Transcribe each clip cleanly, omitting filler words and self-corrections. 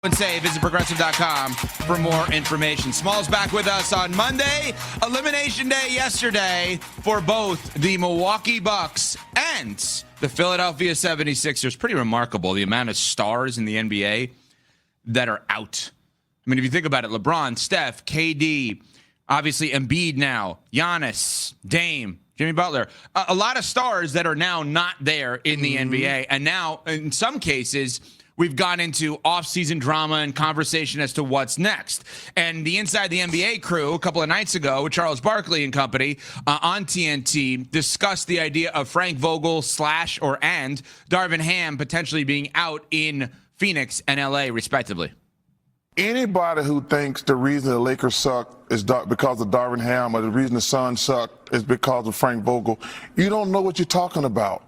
And say visit progressive.com for more information. Small's back with us on Monday. Elimination day yesterday for both the Milwaukee Bucks and the Philadelphia 76ers. Pretty remarkable the amount of stars in the NBA that are out. I mean, if you think about it, LeBron, Steph, KD, obviously Embiid now, Giannis, Dame, Jimmy Butler, a lot of stars that are now not there in the NBA. And now, in some cases, we've gone into off-season drama and conversation as to what's next. And the Inside the NBA crew, a couple of nights ago, with Charles Barkley and company on TNT, discussed the idea of Frank Vogel and Darvin Ham potentially being out in Phoenix and LA, respectively. Anybody who thinks the reason the Lakers suck is because of Darvin Ham or the reason the Suns suck is because of Frank Vogel, you don't know what you're talking about.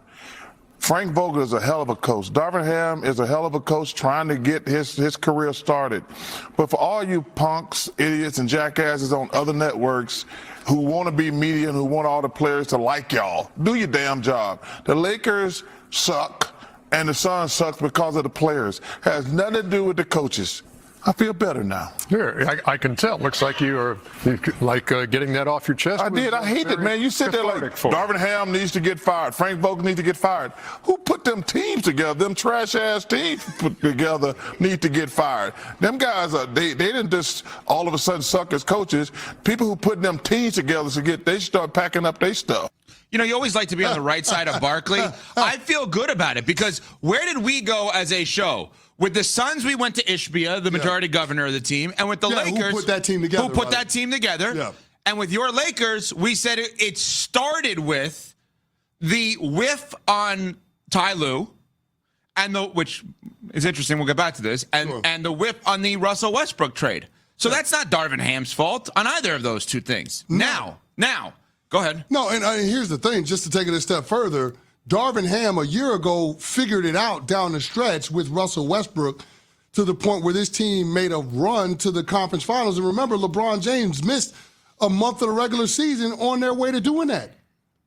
Frank Vogel is a hell of a coach. Darvin Ham is a hell of a coach trying to get his career started. But for all you punks, idiots, and jackasses on other networks who want to be media and who want all the players to like y'all, do your damn job. The Lakers suck and the Suns suck because of the players. Has nothing to do with the coaches. I feel better now. Here, I can tell. Looks like you are getting that off your chest. I did. I hate it, man. You sit there like Darvin Ham needs to get fired. Frank Vogel needs to get fired. Who put them teams together? Them trash-ass teams put together need to get fired. Them guys, they didn't just all of a sudden suck as coaches. People who put them teams together they start packing up their stuff. You know, you always like to be on the right side of Barkley. I feel good about it because where did we go as a show? With the Suns, we went to Ishbia, the majority governor of the team, and with the Lakers, who put that team together? Yeah. And with your Lakers, we said it started with the whiff on Ty Lue, which is interesting. We'll get back to this, and the whiff on the Russell Westbrook trade. So that's not Darvin Ham's fault on either of those two things. No. Now, go ahead. No, and here's the thing. Just to take it a step further. Darvin Ham a year ago figured it out down the stretch with Russell Westbrook to the point where this team made a run to the conference finals. And remember, LeBron James missed a month of the regular season on their way to doing that.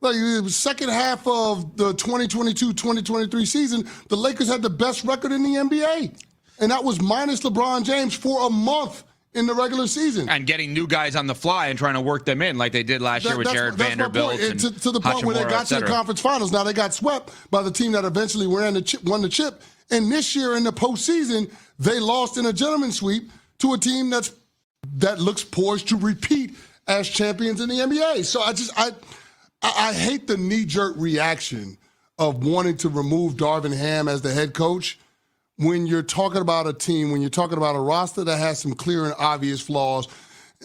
Like the second half of the 2022-2023 season, the Lakers had the best record in the NBA. And that was minus LeBron James for a month in the regular season. And getting new guys on the fly and trying to work them in like they did last year with Jared Vanderbilt. To the point where they got to the conference finals. Now they got swept by the team that eventually won the chip. And this year in the postseason, they lost in a gentleman's sweep to a team that looks poised to repeat as champions in the NBA. So I hate the knee-jerk reaction of wanting to remove Darvin Ham as the head coach when you're talking about a team, when you're talking about a roster that has some clear and obvious flaws,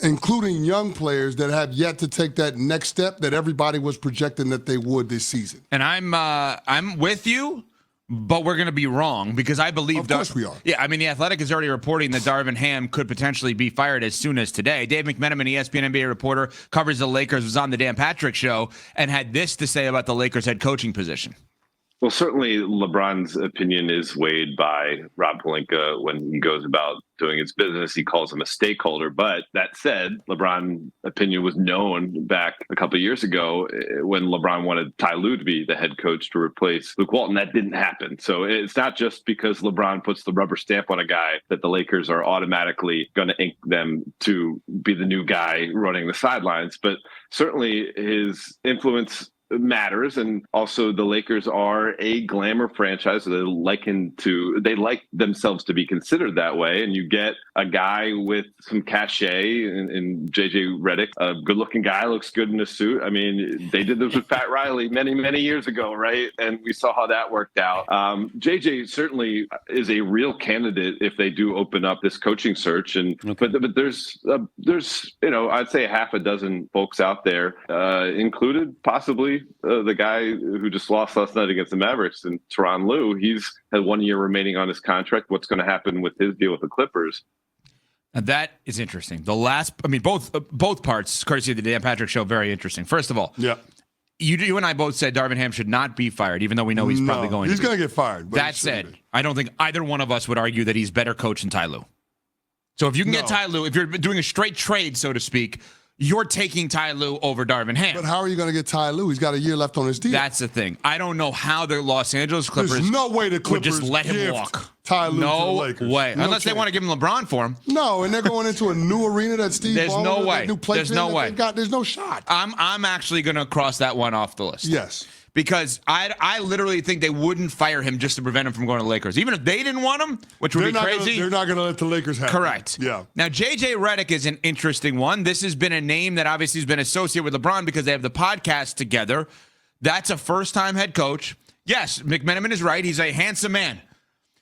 including young players that have yet to take that next step that everybody was projecting that they would this season. And I'm with you, but we're going to be wrong because I believe. Of course we are. Yeah, I mean, The Athletic is already reporting that Darvin Ham could potentially be fired as soon as today. Dave McMenamin, an ESPN NBA reporter, covers the Lakers, was on the Dan Patrick Show and had this to say about the Lakers head coaching position. Well, certainly LeBron's opinion is weighed by Rob Pelinka when he goes about doing his business. He calls him a stakeholder. But that said, LeBron's opinion was known back a couple of years ago when LeBron wanted Ty Lue to be the head coach to replace Luke Walton. That didn't happen. So it's not just because LeBron puts the rubber stamp on a guy that the Lakers are automatically going to ink them to be the new guy running the sidelines. But certainly his influence matters, and also the Lakers are a glamour franchise. They like themselves to be considered that way, and you get a guy with some cachet in JJ Redick, a good-looking guy, looks good in a suit. I mean, they did this with Pat Riley many years ago, right? And we saw how that worked out. JJ certainly is a real candidate if they do open up this coaching search, and but there's I'd say half a dozen folks out there, included possibly the guy who just lost last night against the Mavericks, and Tyronn Lue. He's had 1 year remaining on his contract. What's going to happen with his deal with the Clippers? Now that is interesting. Both parts, courtesy of the Dan Patrick Show, very interesting. First of all, you and I both said Darvin Ham should not be fired, even though we know he's probably going to. He's going to get fired. That said, I don't think either one of us would argue that he's better coach than Ty Lue. So if you can get Ty Lue, if you're doing a straight trade, so to speak, you're taking Ty Lue over Darvin Ham. But how are you going to get Ty Lue? He's got a year left on his deal. That's the thing. I don't know how the Los Angeles Clippers There's no way the Clippers would just let him give walk. Ty Lue to the No Lakers. way. No Unless they chance. want to give him LeBron for him. No, and they're going into a new arena that Steve There's Ballmer, no way. that new place There's no that way. they've got. There's no shot. I'm actually going to cross that one off the list. Yes. Because I literally think they wouldn't fire him just to prevent him from going to the Lakers. Even if they didn't want him, which would be crazy. They're not going to let the Lakers have him. Correct. Yeah. Now, J.J. Redick is an interesting one. This has been a name that obviously has been associated with LeBron because they have the podcast together. That's a first-time head coach. Yes, McMenamin is right. He's a handsome man.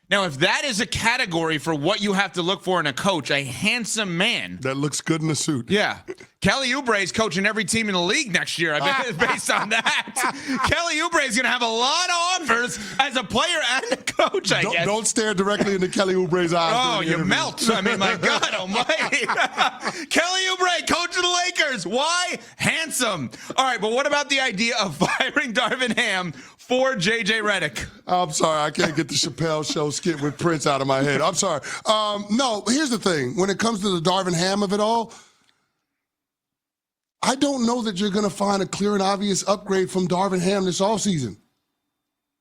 Now, if that is a category for what you have to look for in a coach, a handsome man. That looks good in a suit. Yeah. Kelly Oubre is coaching every team in the league next year. I bet based on that. Kelly Oubre is going to have a lot of offers as a player and a coach, I guess. Don't stare directly into Kelly Oubre's eyes. Oh, you melt. I mean, my God almighty. Kelly Oubre, coach of the Lakers. Why? Handsome. All right, but what about the idea of firing Darvin Ham for J.J. Redick? I'm sorry. I can't get the Chappelle Show skit with Prince out of my head. I'm sorry. No, here's the thing. When it comes to the Darvin Ham of it all, I don't know that you're going to find a clear and obvious upgrade from Darvin Ham this offseason.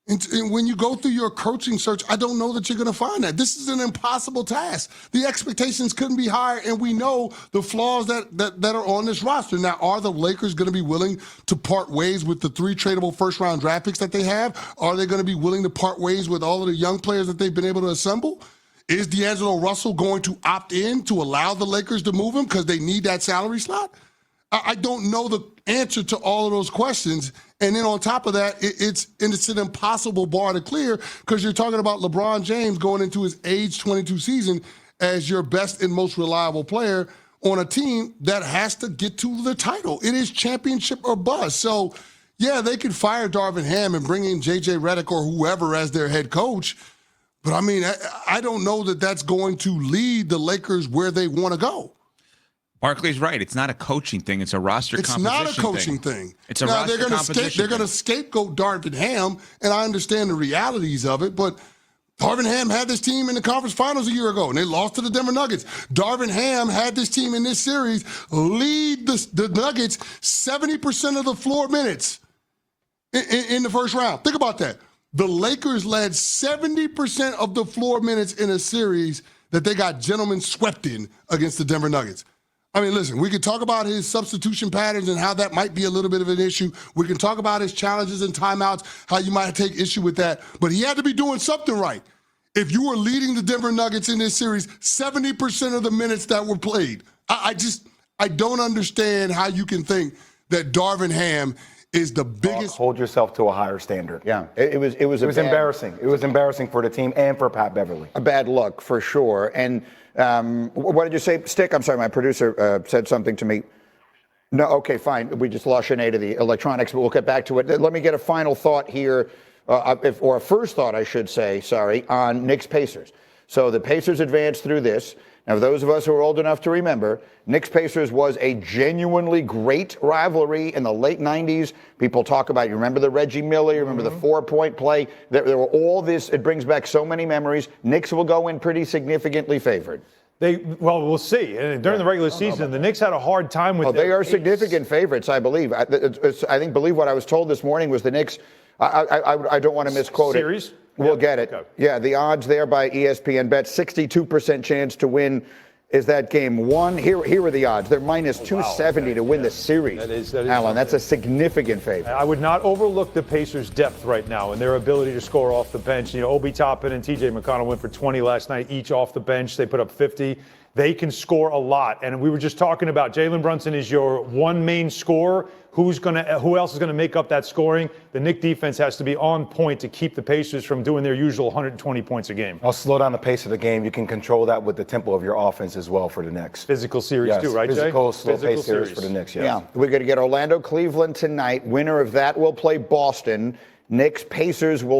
And when you go through your coaching search, I don't know that you're going to find that. This is an impossible task. The expectations couldn't be higher, and we know the flaws that are on this roster. Now, are the Lakers going to be willing to part ways with the 3 tradable first-round draft picks that they have? Are they going to be willing to part ways with all of the young players that they've been able to assemble? Is D'Angelo Russell going to opt in to allow the Lakers to move him because they need that salary slot? I don't know the answer to all of those questions. And then on top of that, it's an impossible bar to clear because you're talking about LeBron James going into his age 22 season as your best and most reliable player on a team that has to get to the title. It is championship or bust. So, yeah, they could fire Darvin Ham and bring in J.J. Redick or whoever as their head coach. But, I mean, I don't know that that's going to lead the Lakers where they want to go. Barkley's right. It's not a coaching thing. It's a roster composition thing. It's not a coaching thing. It's a roster composition They're going to scapegoat Darvin Ham, and I understand the realities of it, but Darvin Ham had this team in the conference finals a year ago, and they lost to the Denver Nuggets. Darvin Ham had this team in this series lead the Nuggets 70% of the floor minutes in the first round. Think about that. The Lakers led 70% of the floor minutes in a series that they got gentlemen swept in against the Denver Nuggets. I mean, listen, we can talk about his substitution patterns and how that might be a little bit of an issue. We can talk about his challenges and timeouts, how you might take issue with that. But he had to be doing something right. If you were leading the Denver Nuggets in this series, 70% of the minutes that were played. I don't understand how you can think that Darvin Ham is the biggest. Hold yourself to a higher standard. Yeah, it was embarrassing. It was embarrassing for the team and for Pat Beverly. A bad look for sure. And what did you say, Stick? I'm sorry, my producer said something to me. No, okay, fine. We just lost Sinead to the electronics, but we'll get back to it. Let me get a final thought here, or a first thought, I should say, on Knicks Pacers. So the Pacers advanced through this. Now, those of us who are old enough to remember, Knicks-Pacers was a genuinely great rivalry in the late 90s. People talk about, you remember the Reggie Miller, you remember the 4-point play. There were all this, it brings back so many memories. Knicks will go in pretty significantly favored. We'll see. And during the regular season, the Knicks had a hard time with they are significant favorites, I believe. I believe what I was told this morning was the Knicks, I don't want to misquote series? We'll get it. Okay. Yeah, the odds there by ESPN Bet, 62% chance to win is that game one. Here are the odds. They're minus 270 to win the series. That is Alan, that's a significant favor. I would not overlook the Pacers' depth right now and their ability to score off the bench. You know, Obi Toppin and TJ McConnell went for 20 last night, each off the bench. They put up 50. They can score a lot. And we were just talking about Jalen Brunson is your one main scorer. Who else is going to make up that scoring? The Knicks defense has to be on point to keep the Pacers from doing their usual 120 points a game. I'll slow down the pace of the game. You can control that with the tempo of your offense as well for the Knicks. Physical series too, right, Jay? Physical, slow-paced series for the Knicks, yes. Yeah, we're going to get Orlando, Cleveland tonight. Winner of that will play Boston. Knicks, Pacers will